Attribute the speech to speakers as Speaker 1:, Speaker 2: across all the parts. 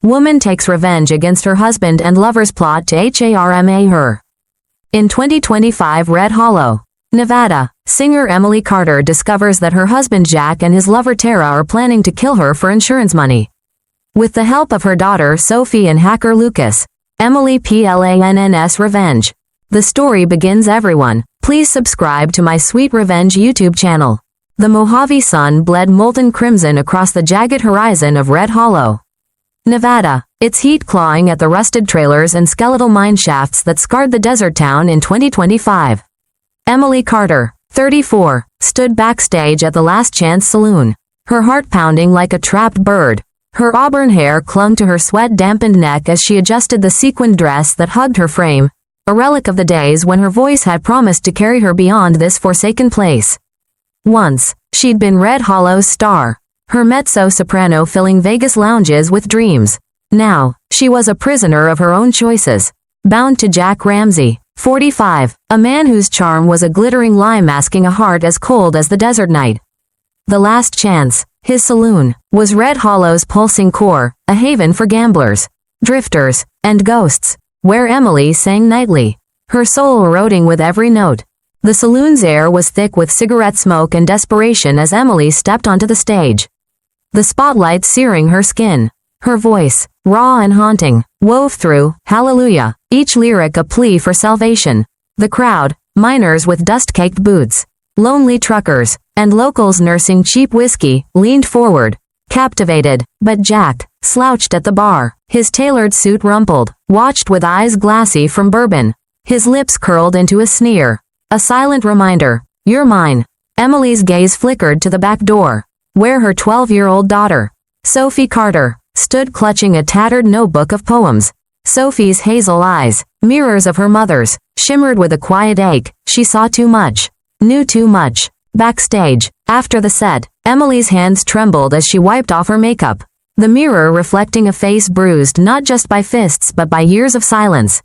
Speaker 1: Woman takes revenge against her husband and lovers plot to harm her. In 2025 Red Hollow, Nevada, singer Emily Carter discovers that her husband Jack and his lover Tara are planning to kill her for insurance money. With the help of her daughter Sophie and hacker Lucas, Emily plans revenge. The story begins. Everyone, please subscribe to my Sweet Revenge YouTube channel. The Mojave sun bled molten crimson across the jagged horizon of Red Hollow, Nevada, its heat clawing at the rusted trailers and skeletal mine shafts that scarred the desert town in 2025. Emily Carter, 34, stood backstage at the Last Chance Saloon, her heart pounding like a trapped bird. Her auburn hair clung to her sweat-dampened neck as she adjusted the sequined dress that hugged her frame, a relic of the days when her voice had promised to carry her beyond this forsaken place. Once, she'd been Red Hollow's star, her mezzo-soprano filling Vegas lounges with dreams. Now, she was a prisoner of her own choices, bound to Jack Ramsey, 45, a man whose charm was a glittering lie masking a heart as cold as the desert night. The Last Chance, his saloon, was Red Hollow's pulsing core, a haven for gamblers, drifters, and ghosts, where Emily sang nightly, her soul eroding with every note. The saloon's air was thick with cigarette smoke and desperation as Emily stepped onto the stage. The spotlight searing her skin. Her voice, raw and haunting, wove through, hallelujah, each lyric a plea for salvation. The crowd, miners with dust-caked boots, lonely truckers, and locals nursing cheap whiskey, leaned forward, captivated, but Jack, slouched at the bar, his tailored suit rumpled, watched with eyes glassy from bourbon, his lips curled into a sneer. A silent reminder, you're mine. Emily's gaze flickered to the back door, where her 12-year-old daughter, Sophie Carter, stood clutching a tattered notebook of poems. Sophie's hazel eyes, mirrors of her mother's, shimmered with a quiet ache. She saw too much, knew too much. Backstage, after the set, Emily's hands trembled as she wiped off her makeup, the mirror reflecting a face bruised not just by fists but by years of silence.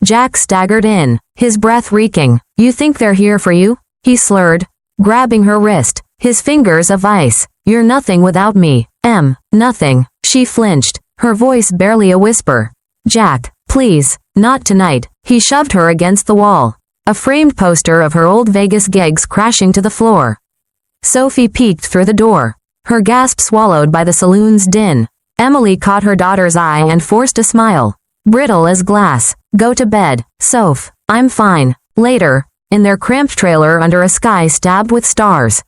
Speaker 1: Jack staggered in, his breath reeking. You think they're here for you? He slurred, grabbing her wrist, his fingers of ice. You're nothing without me, nothing. She flinched, her voice barely a whisper. Jack, please, not tonight. He shoved her against the wall, a framed poster of her old Vegas gigs crashing to the floor. Sophie peeked through the door, her gasp swallowed by the saloon's din. Emily caught her daughter's eye and forced a smile, brittle as glass. Go to bed, Soph. I'm fine. Later, in their cramped trailer under a sky stabbed with stars.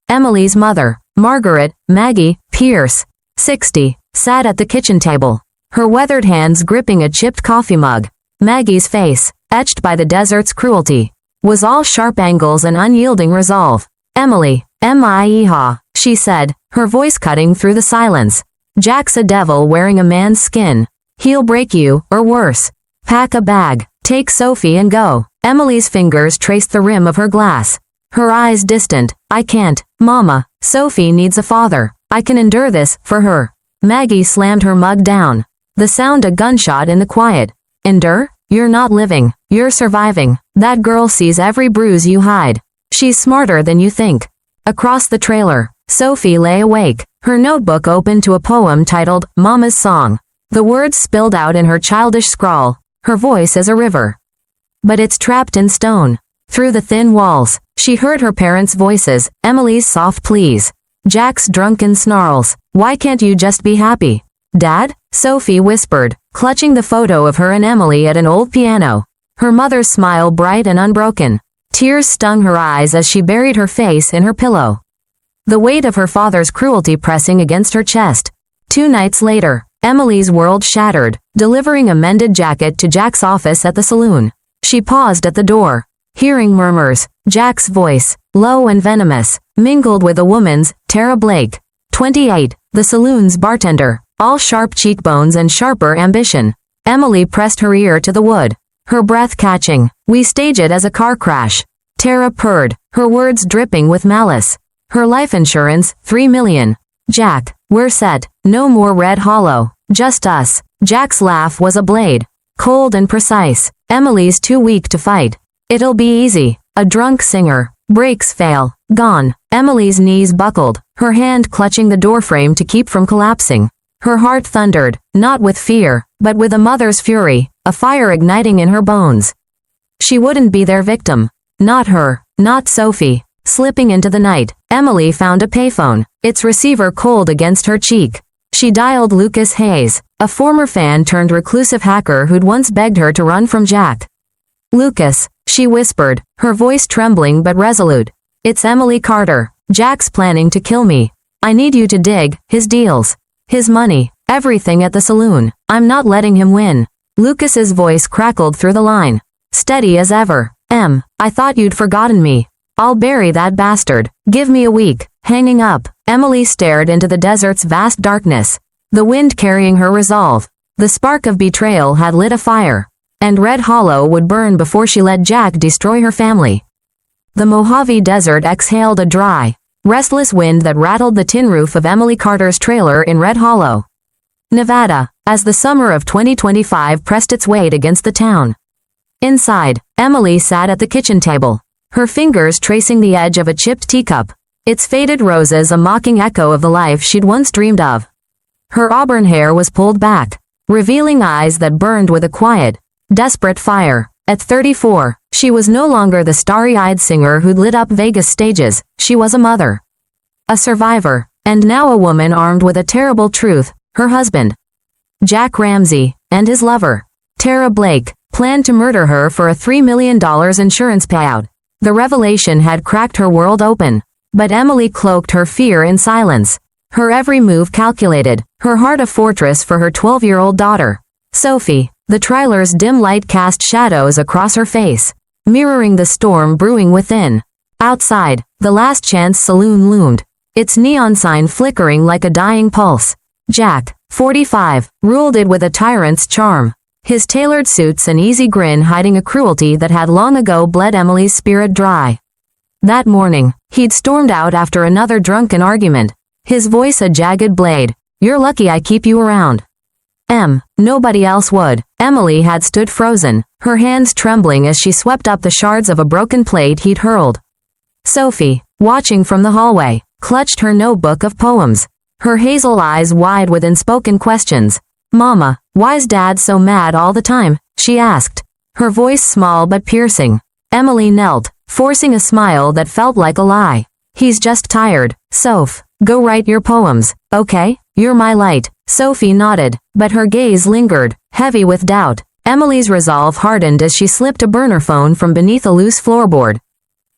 Speaker 1: Emily's mother, Margaret, Maggie, Pierce, 60, sat at the kitchen table, her weathered hands gripping a chipped coffee mug. Maggie's face, etched by the desert's cruelty, was all sharp angles and unyielding resolve. Emily, M-I-E-Ha, she said, her voice cutting through the silence. Jack's a devil wearing a man's skin. He'll break you, or worse. Pack a bag, take Sophie and go. Emily's fingers traced the rim of her glass, her eyes distant. I can't, Mama. Sophie needs a father. I can endure this, for her. Maggie slammed her mug down, the sound a gunshot in the quiet. Endure? You're not living. You're surviving. That girl sees every bruise you hide. She's smarter than you think. Across the trailer, Sophie lay awake, her notebook open to a poem titled, Mama's Song. The words spilled out in her childish scrawl, her voice as a river. But it's trapped in stone. Through the thin walls, she heard her parents' voices, Emily's soft pleas, Jack's drunken snarls. Why can't you just be happy? Dad? Sophie whispered, clutching the photo of her and Emily at an old piano, her mother's smile bright and unbroken. Tears stung her eyes as she buried her face in her pillow, the weight of her father's cruelty pressing against her chest. 2 nights later, Emily's world shattered, delivering a mended jacket to Jack's office at the saloon. She paused at the door, hearing murmurs. Jack's voice, low and venomous, mingled with a woman's, Tara Blake, 28, the saloon's bartender, all sharp cheekbones and sharper ambition. Emily pressed her ear to the wood, her breath catching. We stage it as a car crash. Tara purred, her words dripping with malice. Her life insurance, $3 million. Jack, we're set. No more Red Hollow. Just us. Jack's laugh was a blade, cold and precise. Emily's too weak to fight. It'll be easy. A drunk singer. Brakes fail. Gone. Emily's knees buckled, her hand clutching the doorframe to keep from collapsing. Her heart thundered, not with fear, but with a mother's fury, a fire igniting in her bones. She wouldn't be their victim. Not her, not Sophie. Slipping into the night, Emily found a payphone, its receiver cold against her cheek. She dialed Lucas Hayes, a former fan turned reclusive hacker who'd once begged her to run from Jack. "Lucas," she whispered, her voice trembling but resolute. "It's Emily Carter. Jack's planning to kill me. I need you to dig his deals, his money, everything at the saloon. I'm not letting him win." Lucas's voice crackled through the line. Steady as ever. I thought you'd forgotten me. I'll bury that bastard. Give me a week." Hanging up, Emily stared into the desert's vast darkness, the wind carrying her resolve. The spark of betrayal had lit a fire, and Red Hollow would burn before she let Jack destroy her family. The Mojave Desert exhaled a dry, restless wind that rattled the tin roof of Emily Carter's trailer in Red Hollow, Nevada, as the summer of 2025 pressed its weight against the town. Inside, Emily sat at the kitchen table, her fingers tracing the edge of a chipped teacup, its faded roses a mocking echo of the life she'd once dreamed of. Her auburn hair was pulled back, revealing eyes that burned with a quiet, desperate fire. At 34, she was no longer the starry-eyed singer who'd lit up Vegas stages. She was a mother, a survivor, and now a woman armed with a terrible truth. Her husband, Jack Ramsey, and his lover, Tara Blake, planned to murder her for a $3 million insurance payout. The revelation had cracked her world open, but Emily cloaked her fear in silence, her every move calculated, her heart a fortress for her 12-year-old daughter. Sophie, the trailer's dim light cast shadows across her face, mirroring the storm brewing within. Outside, the Last Chance saloon loomed, its neon sign flickering like a dying pulse. Jack, 45, ruled it with a tyrant's charm, his tailored suits an easy grin hiding a cruelty that had long ago bled Emily's spirit dry. That morning, he'd stormed out after another drunken argument, his voice a jagged blade. "You're lucky I keep you around." Nobody else would. Emily had stood frozen, her hands trembling as she swept up the shards of a broken plate he'd hurled. Sophie, watching from the hallway, clutched her notebook of poems, her hazel eyes wide with unspoken questions. "Mama, why's Dad so mad all the time?" she asked, her voice small but piercing. Emily knelt, forcing a smile that felt like a lie. "He's just tired, Soph. Go write your poems, okay? You're my light." Sophie nodded, but her gaze lingered, heavy with doubt. Emily's resolve hardened as she slipped a burner phone from beneath a loose floorboard.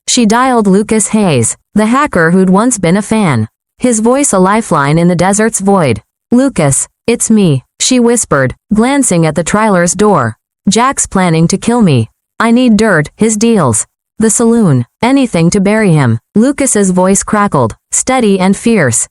Speaker 1: She dialed Lucas Hayes, the hacker who'd once been a fan, his voice a lifeline in the desert's void. "Lucas, it's me," she whispered, glancing at the trailer's door. "Jack's planning to kill me. I need dirt, his deals, the saloon, anything to bury him." Lucas's voice crackled, steady and fierce.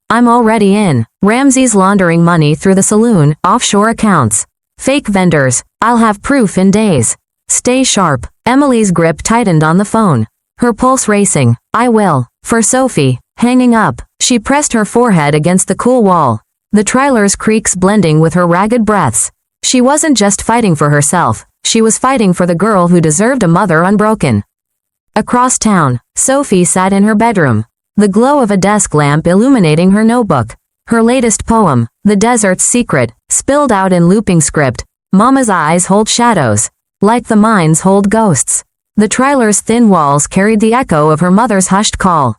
Speaker 1: I'm already in. Ramsey's laundering money through the saloon, offshore accounts, fake vendors. I'll have proof in days. Stay sharp." Emily's grip tightened on the phone, her pulse racing. "I will." For Sophie, hanging up, she pressed her forehead against the cool wall, the trailer's creaks blending with her ragged breaths. She wasn't just fighting for herself, she was fighting for the girl who deserved a mother unbroken. Across town, Sophie sat in her bedroom, the glow of a desk lamp illuminating her notebook. Her latest poem, The Desert's Secret, spilled out in looping script. Mama's eyes hold shadows, like the mind's hold ghosts. The trailer's thin walls carried the echo of her mother's hushed call.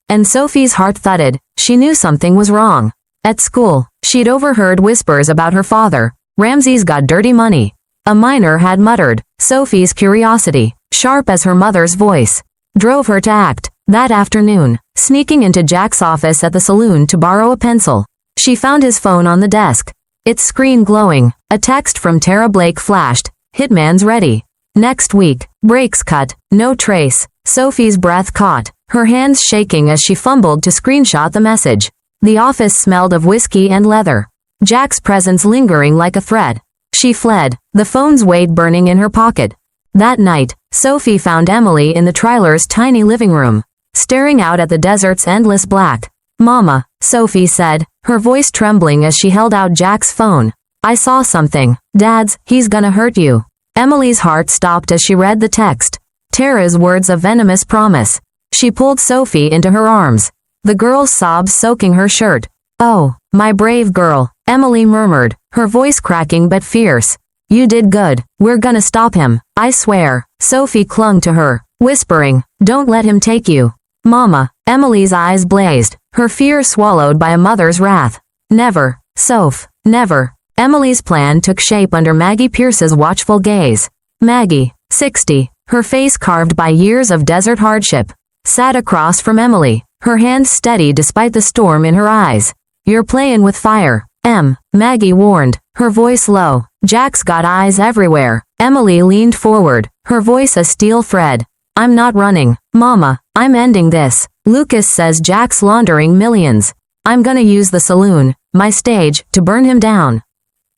Speaker 1: And Sophie's heart thudded. She knew something was wrong. At school, she'd overheard whispers about her father. "Ramsey's got dirty money," a minor had muttered. Sophie's curiosity, sharp as her mother's voice, drove her to act. That afternoon, sneaking into Jack's office at the saloon to borrow a pencil, she found his phone on the desk, its screen glowing. A text from Tara Blake flashed. "Hitman's ready. Next week." Brakes cut, no trace. Sophie's breath caught, her hands shaking as she fumbled to screenshot the message. The office smelled of whiskey and leather, Jack's presence lingering like a threat. She fled, the phone's weight burning in her pocket. That night, Sophie found Emily in the trailer's tiny living room, staring out at the desert's endless black. "Mama," Sophie said, her voice trembling as she held out Jack's phone. "I saw something. He's gonna hurt you." Emily's heart stopped as she read the text. Tara's words of venomous promise. She pulled Sophie into her arms, the girl's sobs soaking her shirt. "Oh, My brave girl, Emily murmured, her voice cracking but fierce. You did good. We're gonna stop him, I swear. Sophie clung to her, whispering, don't let him take you. Mama, Emily's eyes blazed, her fear swallowed by a mother's wrath. Never, Soph, never. Emily's plan took shape under Maggie Pierce's watchful gaze. Maggie, 60, her face carved by years of desert hardship, sat across from Emily, her hands steady despite the storm in her eyes. You're playing with fire, Maggie warned, her voice low. Jack's got eyes everywhere. Emily leaned forward, her voice a steel thread. I'm not running, Mama, I'm ending this. Lucas says Jack's laundering millions. I'm gonna use the saloon, my stage, to burn him down.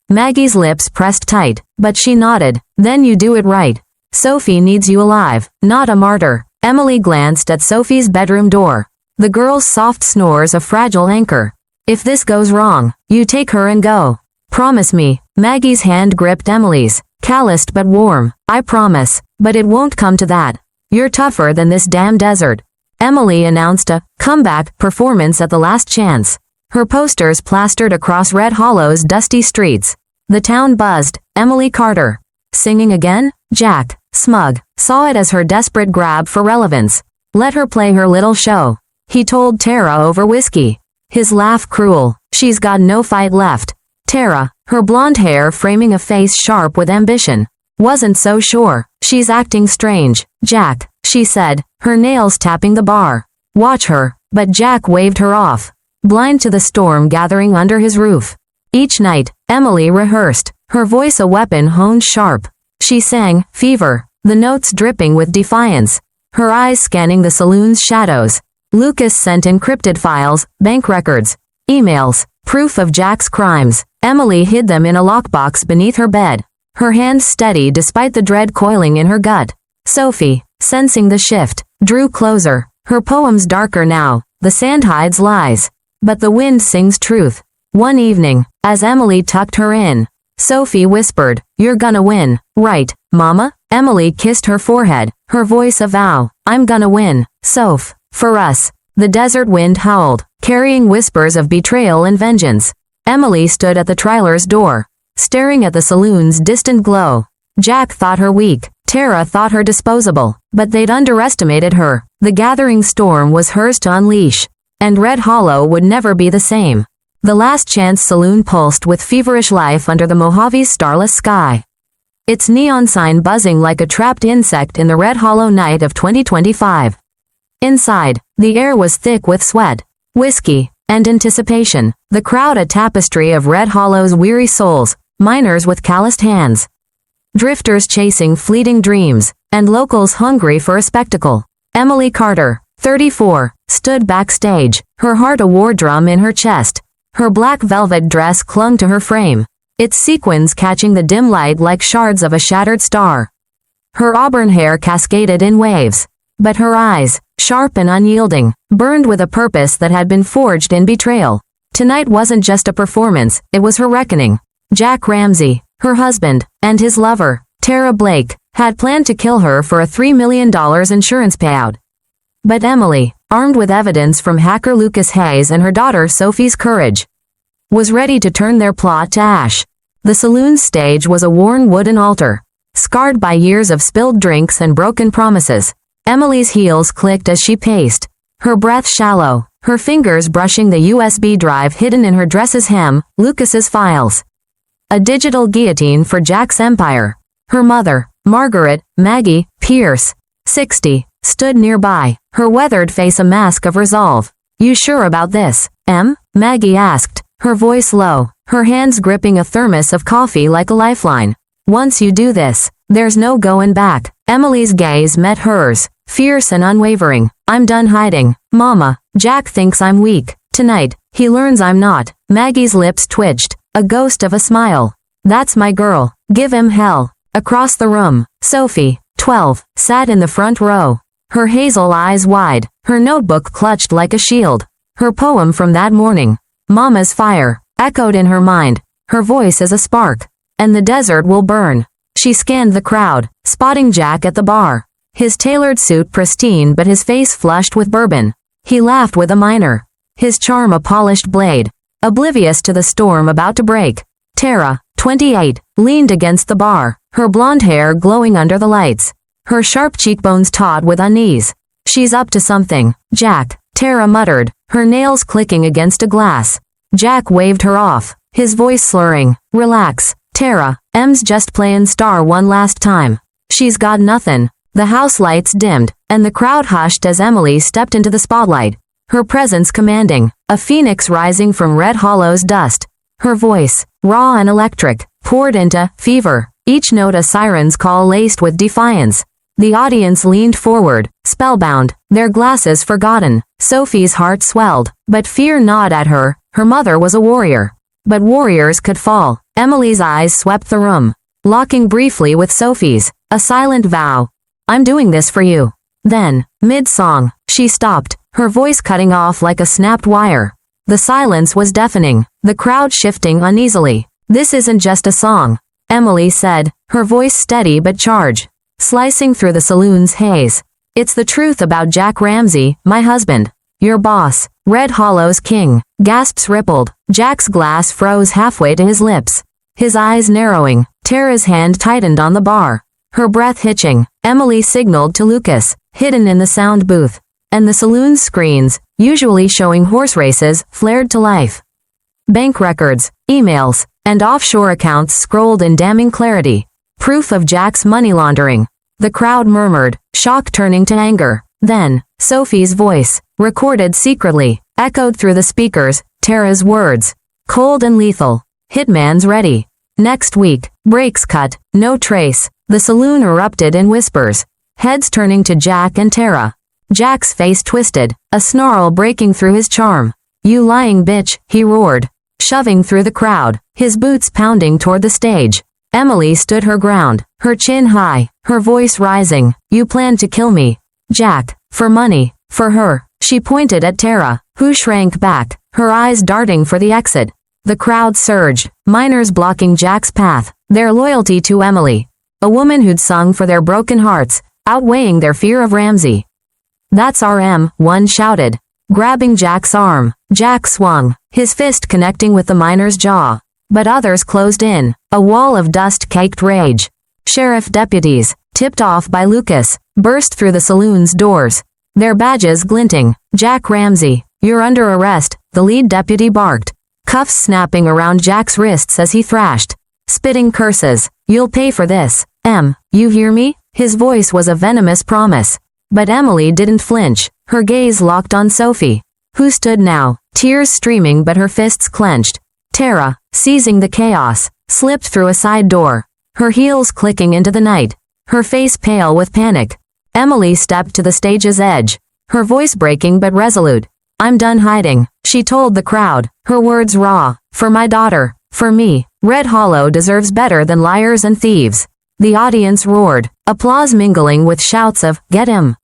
Speaker 1: Maggie's lips pressed tight, but she nodded. Then you do it right. Sophie needs you alive, not a martyr. Emily glanced at Sophie's bedroom door. The girl's soft snores a fragile anchor. If this goes wrong, you take her and go. Promise me. Maggie's hand gripped Emily's, calloused but warm. I promise, but it won't come to that. You're tougher than this damn desert. Emily announced a comeback performance at the last chance. Her posters plastered across Red Hollow's dusty streets. The town buzzed. Emily Carter. Singing again? Jack, smug, saw it as her desperate grab for relevance. Let her play her little show. He told Tara over whiskey. His laugh cruel. She's got no fight left. Tara, her blonde hair framing a face sharp with ambition, wasn't so sure. She's acting strange, Jack, she said, her nails tapping the bar. Watch her. But Jack waved her off, blind to the storm gathering under his roof. Each night, Emily rehearsed, her voice a weapon honed sharp. She sang, Fever, the notes dripping with defiance, her eyes scanning the saloon's shadows. Lucas sent encrypted files, bank records, emails, proof of Jack's crimes. Emily hid them in a lockbox beneath her bed, her hands steady despite the dread coiling in her gut. Sophie, sensing the shift, drew closer, her poems darker now. The sand hides lies, but the wind sings truth. One evening, as Emily tucked her in, Sophie whispered, You're gonna win, right, Mama? Emily kissed her forehead, her voice a vow. I'm gonna win, Soph. For us. The desert wind howled, carrying whispers of betrayal and vengeance. Emily stood at the trailer's door, staring at the saloon's distant glow. Jack thought her weak, Tara thought her disposable, but they'd underestimated her. The gathering storm was hers to unleash, and Red Hollow would never be the same. The Last Chance saloon pulsed with feverish life under the Mojave's starless sky, its neon sign buzzing like a trapped insect in the Red Hollow night of 2025. Inside, the air was thick with sweat, whiskey, and anticipation. The crowd a tapestry of Red Hollow's weary souls, miners with calloused hands, drifters chasing fleeting dreams, and locals hungry for a spectacle. Emily Carter, 34, stood backstage, her heart a war drum in her chest. Her black velvet dress clung to her frame, its sequins catching the dim light like shards of a shattered star. Her auburn hair cascaded in waves, but her eyes, sharp and unyielding, burned with a purpose that had been forged in betrayal. Tonight wasn't just a performance, it was her reckoning. Jack Ramsey, her husband, and his lover, Tara Blake, had planned to kill her for a $3 million insurance payout. But Emily, armed with evidence from hacker Lucas Hayes and her daughter Sophie's courage, was ready to turn their plot to ash. The saloon's stage was a worn wooden altar, scarred by years of spilled drinks and broken promises. Emily's heels clicked as she paced, her breath shallow, her fingers brushing the USB drive hidden in her dress's hem, Lucas's files. A digital guillotine for Jack's empire. Her mother, Margaret, Maggie, Pierce, 60, stood nearby, her weathered face a mask of resolve. You sure about this, Em? Maggie asked, her voice low, her hands gripping a thermos of coffee like a lifeline. Once you do this, there's no going back. Emily's gaze met hers, fierce and unwavering. I'm done hiding, Mama. Jack thinks I'm weak. Tonight, he learns I'm not. Maggie's lips twitched, a ghost of a smile. That's my girl. Give him hell. Across the room, Sophie, 12, sat in the front row, her hazel eyes wide, her notebook clutched like a shield. Her poem from that morning, Mama's Fire, echoed in her mind, her voice as a spark. And the desert will burn. She scanned the crowd, spotting Jack at the bar, his tailored suit pristine but his face flushed with bourbon. He laughed with a miner, his charm a polished blade. oblivious to the storm about to break. Tara, 28, leaned against the bar, her blonde hair glowing under the lights, her sharp cheekbones taut with unease. She's up to something, Jack, Tara muttered, her nails clicking against a glass. Jack waved her off, his voice slurring. Relax, Tara, M's just playin' star one last time. She's got nothin'. The house lights dimmed, and the crowd hushed as Emily stepped into the spotlight. Her presence commanding, a phoenix rising from Red Hollow's dust. Her voice, raw and electric, poured into fever, each note a siren's call laced with defiance. The audience leaned forward, spellbound, their glasses forgotten. Sophie's heart swelled, but fear gnawed at her. Her mother was a warrior. But warriors could fall. Emily's eyes swept the room, locking briefly with Sophie's, a silent vow. I'm doing this for you. Then, mid-song, she stopped, her voice cutting off like a snapped wire. The silence was deafening, the crowd shifting uneasily. This isn't just a song, Emily said, her voice steady but charged, slicing through the saloon's haze. It's the truth about Jack Ramsay, my husband. Your boss, Red Hollow's king. Gasps rippled. Jack's glass froze halfway to his lips. His eyes narrowing. Tara's hand tightened on the bar. Her breath hitching. Emily signaled to Lucas, hidden in the sound booth. And the saloon's screens, usually showing horse races, flared to life. Bank records, emails, and offshore accounts scrolled in damning clarity. Proof of Jack's money laundering. The crowd murmured, shock turning to anger. Then, Sophie's voice, recorded secretly, echoed through the speakers. Tara's words. Cold and lethal. Hitman's ready. Next week, brakes cut, no trace. The saloon erupted in whispers. Heads turning to Jack and Tara. Jack's face twisted, a snarl breaking through his charm. You lying bitch, he roared, shoving through the crowd, his boots pounding toward the stage. Emily stood her ground, her chin high, her voice rising. You planned to kill me, Jack, for money, for her. She pointed at Tara, who shrank back, her eyes darting for the exit. The crowd surged, minors blocking Jack's path, their loyalty to Emily, a woman who'd sung for their broken hearts, outweighing their fear of Ramsay. That's RM, one shouted, grabbing Jack's arm. Jack swung, his fist connecting with the minor's jaw. But others closed in, a wall of dust-caked rage. Sheriff deputies, tipped off by Lucas, burst through the saloon's doors, their badges glinting. Jack Ramsay, you're under arrest, the lead deputy barked, cuffs snapping around Jack's wrists as he thrashed, spitting curses. You'll pay for this, you hear me? His voice was a venomous promise. But Emily didn't flinch, her gaze locked on Sophie, who stood now, tears streaming but her fists clenched. Tara, seizing the chaos, slipped through a side door, her heels clicking into the night, her face pale with panic. Emily stepped to the stage's edge, her voice breaking but resolute. I'm done hiding, she told the crowd, her words raw. For my daughter, for me, Red Hollow deserves better than liars and thieves. The audience roared, applause mingling with shouts of, get him,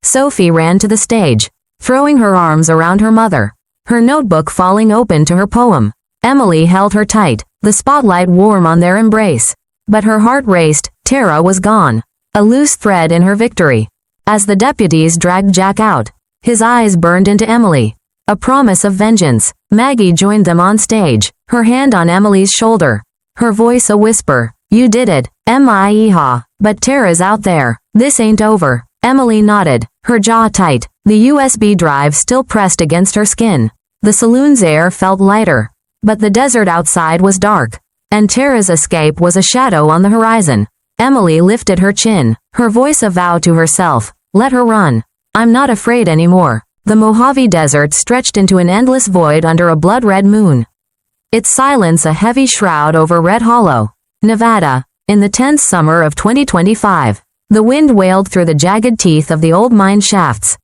Speaker 1: Sophie ran to the stage, throwing her arms around her mother, her notebook falling open to her poem. Emily held her tight, the spotlight warm on their embrace. But her heart raced. Tara was gone, a loose thread in her victory. As the deputies dragged Jack out, his eyes burned into Emily, a promise of vengeance. Maggie joined them on stage, her hand on Emily's shoulder, her voice a whisper. You did it, M-I-E-Ha, but Tara's out there. This ain't over. Emily nodded, her jaw tight, the USB drive still pressed against her skin. The saloon's air felt lighter, but the desert outside was dark, and Tara's escape was a shadow on the horizon. Emily lifted her chin, her voice a vow to herself. Let her run. I'm not afraid anymore. The Mojave Desert stretched into an endless void under a blood-red moon, its silence a heavy shroud over Red Hollow, Nevada. In the tense summer of 2025, the wind wailed through the jagged teeth of the old mine shafts,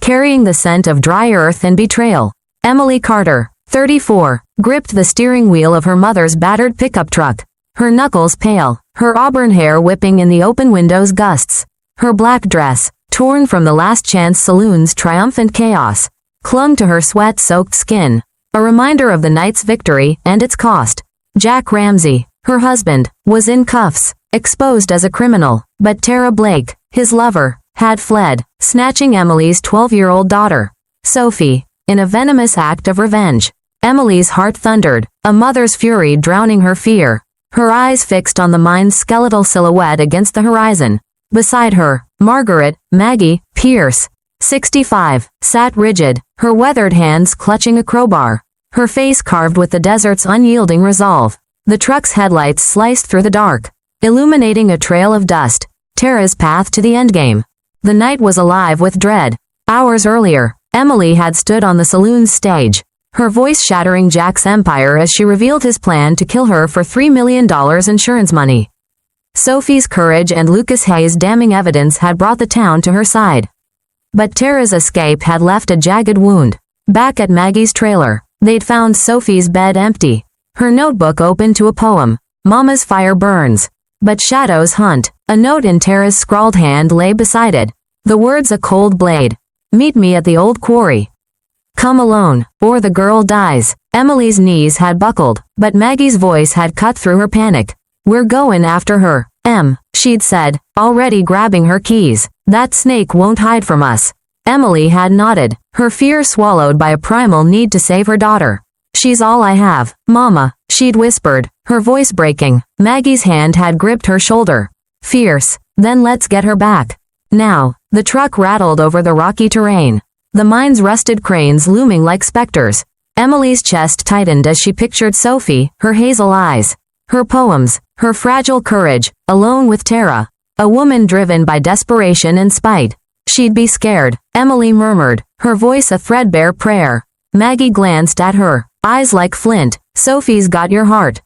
Speaker 1: carrying the scent of dry earth and betrayal. Emily Carter, 34, gripped the steering wheel of her mother's battered pickup truck, her knuckles pale, her auburn hair whipping in the open window's gusts. Her black dress, torn from the Last Chance Saloon's triumphant chaos, clung to her sweat-soaked skin, a reminder of the night's victory and its cost. Jack Ramsay, her husband, was in cuffs, exposed as a criminal, but Tara Blake, his lover, had fled, snatching Emily's 12-year-old daughter, Sophie, in a venomous act of revenge. Emily's heart thundered, a mother's fury drowning her fear. Her eyes fixed on the mine's skeletal silhouette against the horizon. Beside her, Margaret, Maggie, Pierce, 65, sat rigid, her weathered hands clutching a crowbar, her face carved with the desert's unyielding resolve. The truck's headlights sliced through the dark, illuminating a trail of dust, Tara's path to the endgame. The night was alive with dread. Hours earlier, Emily had stood on the saloon's stage, her voice shattering Jack's empire as she revealed his plan to kill her for $3 million insurance money. Sophie's courage and Lucas Hayes' damning evidence had brought the town to her side. But Tara's escape had left a jagged wound. Back at Maggie's trailer, they'd found Sophie's bed empty, her notebook open to a poem. Mama's fire burns, but shadows hunt. A note in Tara's scrawled hand lay beside it. The words a cold blade. Meet me at the old quarry. Come alone, or the girl dies. Emily's knees had buckled, but Maggie's voice had cut through her panic. We're going after her, she'd said, already grabbing her keys. That snake won't hide from us. Emily had nodded, her fear swallowed by a primal need to save her daughter. She's all I have, Mama, she'd whispered, her voice breaking. Maggie's hand had gripped her shoulder. Fierce. Then let's get her back. Now. The truck rattled over the rocky terrain, the mine's rusted cranes looming like specters. Emily's chest tightened as she pictured Sophie, her hazel eyes, her poems, her fragile courage, alone with Tara, a woman driven by desperation and spite. She'd be scared, Emily murmured, her voice a threadbare prayer. Maggie glanced at her, eyes like flint. Sophie's got your heart,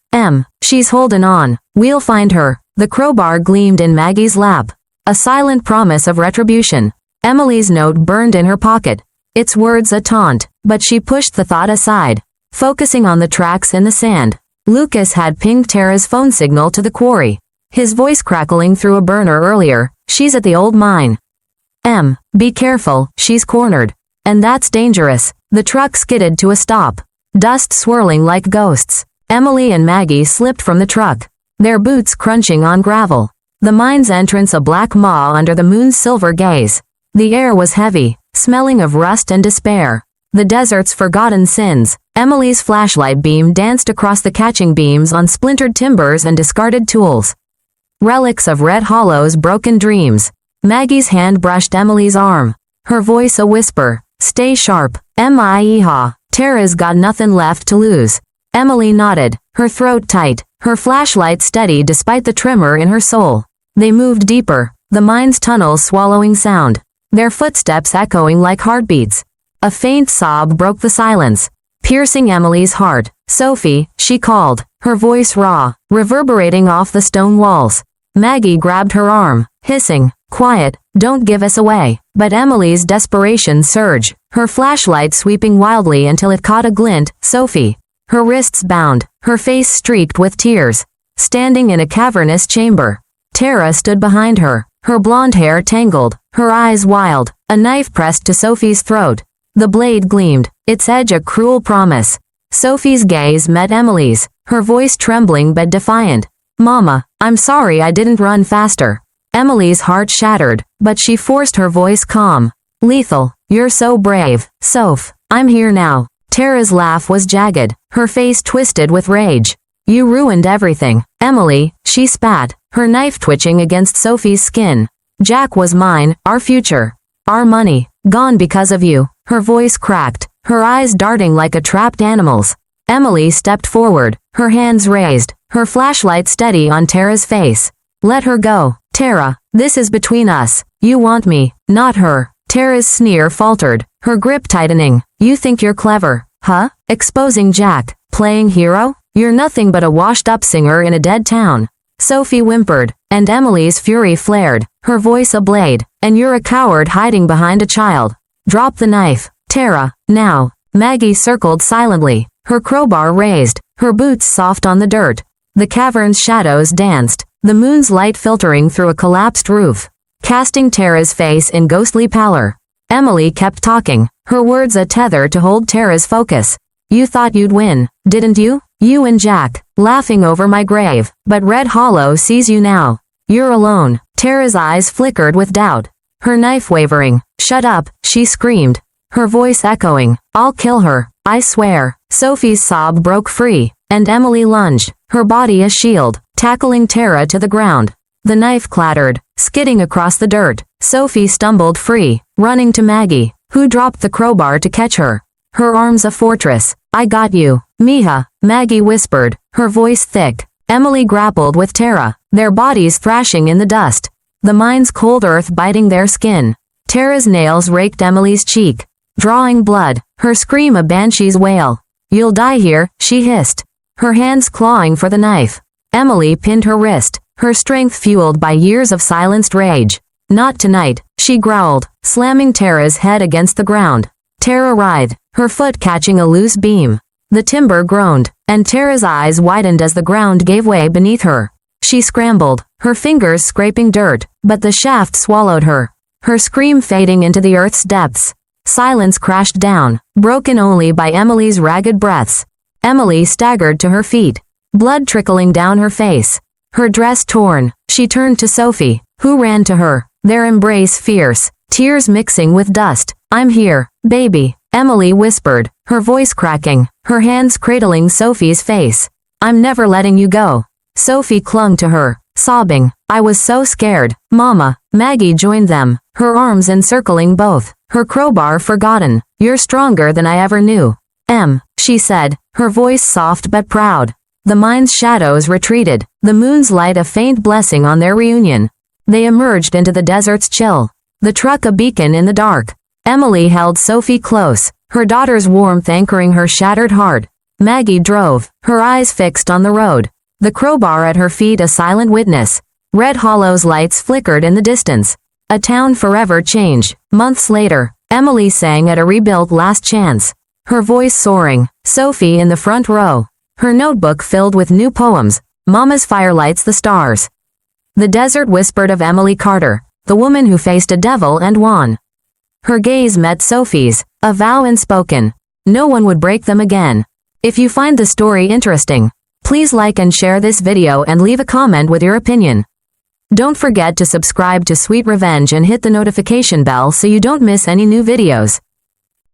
Speaker 1: she's holding on. We'll find her. The crowbar gleamed in Maggie's lap, a silent promise of retribution. Emily's note burned in her pocket, its words a taunt, but she pushed the thought aside, focusing on the tracks in the sand. Lucas had pinged Tara's phone signal to the quarry, his voice crackling through a burner earlier. She's at the old mine. Be careful, she's cornered. And that's dangerous. The truck skidded to a stop, dust swirling like ghosts. Emily and Maggie slipped from the truck, their boots crunching on gravel. The mine's entrance a black maw under the moon's silver gaze. The air was heavy, smelling of rust and despair. The desert's forgotten sins. Emily's flashlight beam danced across the catching beams on splintered timbers and discarded tools. Relics of Red Hollow's broken dreams. Maggie's hand brushed Emily's arm, her voice a whisper. Stay sharp, Mieha. Tara's got nothing left to lose. Emily nodded, her throat tight, her flashlight steady despite the tremor in her soul. They moved deeper, the mine's tunnels swallowing sound, their footsteps echoing like heartbeats. A faint sob broke the silence, piercing Emily's heart. Sophie, she called, her voice raw, reverberating off the stone walls. Maggie grabbed her arm, hissing, quiet, don't give us away. But Emily's desperation surged, her flashlight sweeping wildly until it caught a glint. Sophie, her wrists bound, her face streaked with tears, standing in a cavernous chamber. Tara stood behind her, her blonde hair tangled, her eyes wild, a knife pressed to Sophie's throat. The blade gleamed, its edge a cruel promise. Sophie's gaze met Emily's, her voice trembling but defiant. Mama, I'm sorry I didn't run faster. Emily's heart shattered, but she forced her voice calm. Lethal, you're so brave, Soph. I'm here now. Tara's laugh was jagged, her face twisted with rage. You ruined everything, Emily, she spat, her knife twitching against Sophie's skin. Jack was mine, our future, our money, gone because of you. Her voice cracked, her eyes darting like a trapped animal's. Emily stepped forward, her hands raised, her flashlight steady on Tara's face. Let her go, Tara, this is between us. You want me, not her. Tara's sneer faltered, her grip tightening. You think you're clever, huh? Exposing Jack, playing hero? You're nothing but a washed-up singer in a dead town. Sophie whimpered, and Emily's fury flared, her voice a blade. And you're a coward hiding behind a child. Drop the knife, Tara, now. Maggie circled silently, her crowbar raised, her boots soft on the dirt. The cavern's shadows danced, the moon's light filtering through a collapsed roof, casting Tara's face in ghostly pallor. Emily kept talking, her words a tether to hold Tara's focus. You thought you'd win, didn't you? You and Jack, laughing over my grave, but Red Hollow sees you now. You're alone. Tara's eyes flickered with doubt, her knife wavering. Shut up, she screamed, her voice echoing. I'll kill her, I swear. Sophie's sob broke free, and Emily lunged, her body a shield, tackling Tara to the ground. The knife clattered, skidding across the dirt. Sophie stumbled free, running to Maggie, who dropped the crowbar to catch her. Her arms a fortress. "I got you, Mija," Maggie whispered, her voice thick. Emily grappled with Tara, their bodies thrashing in the dust, the mine's cold earth biting their skin. Tara's nails raked Emily's cheek, drawing blood, her scream a banshee's wail. "You'll die here," she hissed, her hands clawing for the knife. Emily pinned her wrist, her strength fueled by years of silenced rage. "Not tonight," she growled, slamming Tara's head against the ground. Tara writhed, her foot catching a loose beam. The timber groaned, and Tara's eyes widened as the ground gave way beneath her. She scrambled, her fingers scraping dirt, but the shaft swallowed her, her scream fading into the earth's depths. Silence crashed down, broken only by Emily's ragged breaths. Emily staggered to her feet, blood trickling down her face, her dress torn. She turned to Sophie, who ran to her, their embrace fierce, tears mixing with dust. "I'm here, baby," Emily whispered, her voice cracking, her hands cradling Sophie's face. "I'm never letting you go." Sophie clung to her, sobbing. "I was so scared, Mama." Maggie joined them, her arms encircling both, her crowbar forgotten. "You're stronger than I ever knew, Em," she said, her voice soft but proud. The mine's shadows retreated, the moon's light a faint blessing on their reunion. They emerged into the desert's chill, the truck a beacon in the dark. Emily held Sophie close, her daughter's warmth anchoring her shattered heart. Maggie drove, her eyes fixed on the road, the crowbar at her feet a silent witness. Red Hollow's lights flickered in the distance. A town forever changed. Months later, Emily sang at a rebuilt Last Chance, her voice soaring. Sophie in the front row, her notebook filled with new poems. Mama's fire lights the stars. The desert whispered of Emily Carter, the woman who faced a devil and won. Her gaze met Sophie's, a vow unspoken. No one would break them again. If you find the story interesting, please like and share this video and leave a comment with your opinion. Don't forget to subscribe to Sweet Revenge and hit the notification bell so you don't miss any new videos.